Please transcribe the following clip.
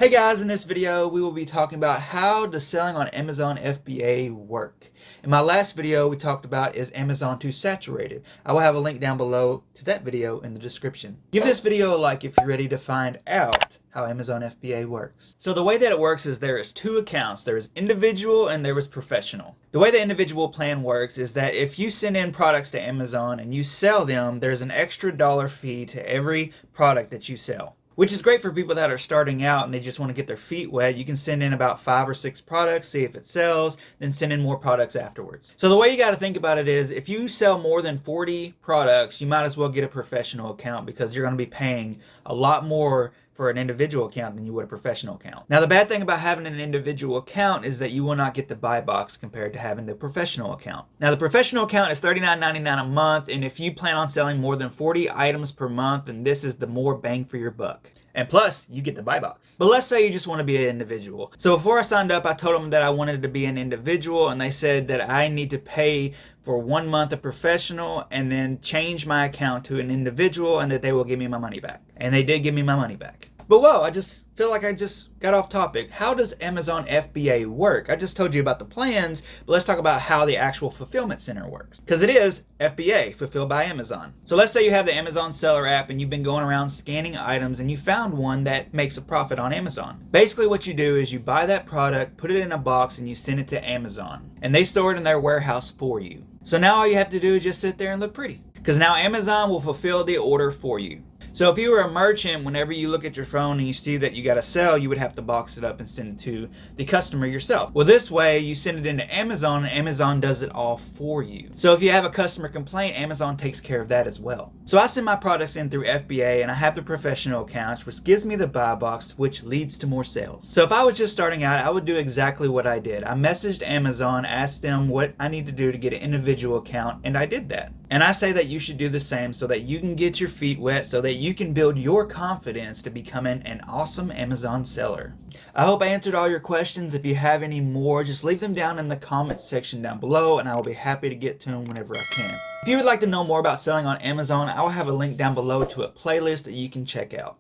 Hey guys, in this video we will be talking about how does selling on Amazon FBA work. In my last video we talked about is Amazon too saturated. I will have a link down below to that video in the description. Give this video a like if you're ready to find out how Amazon FBA works. So the way that it works is there is two accounts. There is individual and there is professional. The way the individual plan works is that if you send in products to Amazon and you sell them, there's an extra dollar fee to every product that you sell, which is great for people that are starting out and they just want to get their feet wet. You can send in about 5 or 6 products, see if it sells, then send in more products afterwards. So the way you got to think about it is if you sell more than 40 products, you might as well get a professional account because you're going to be paying a lot more for an individual account than you would a professional account. Now, the bad thing about having an individual account is that you will not get the buy box compared to having the professional account. Now, the professional account is $39.99 a month, and if you plan on selling more than 40 items per month, then this is the more bang for your buck. And plus, you get the buy box. But let's say you just want to be an individual. So before I signed up, I told them that I wanted to be an individual, and they said that I need to pay for 1 month of professional and then change my account to an individual, and that they will give me my money back. And they did give me my money back. But whoa, I just feel like I just got off topic. How does Amazon FBA work? I just told you about the plans, but let's talk about how the actual fulfillment center works. Because it is FBA, Fulfilled by Amazon. So let's say you have the Amazon seller app and you've been going around scanning items and you found one that makes a profit on Amazon. Basically what you do is you buy that product, put it in a box, and you send it to Amazon. And they store it in their warehouse for you. So now all you have to do is just sit there and look pretty. Because now Amazon will fulfill the order for you. So if you were a merchant, whenever you look at your phone and you see that you got to sell, you would have to box it up and send it to the customer yourself. Well, this way you send it into Amazon and Amazon does it all for you. So if you have a customer complaint, Amazon takes care of that as well. So I send my products in through FBA and I have the professional accounts, which gives me the buy box, which leads to more sales. So if I was just starting out, I would do exactly what I did. I messaged Amazon, asked them what I need to do to get an individual account, and I did that. And I say that you should do the same so that you can get your feet wet, so that you can build your confidence to becoming an awesome Amazon seller. I hope I answered all your questions. If you have any more, just leave them down in the comments section down below and I will be happy to get to them whenever I can. If you would like to know more about selling on Amazon, I will have a link down below to a playlist that you can check out.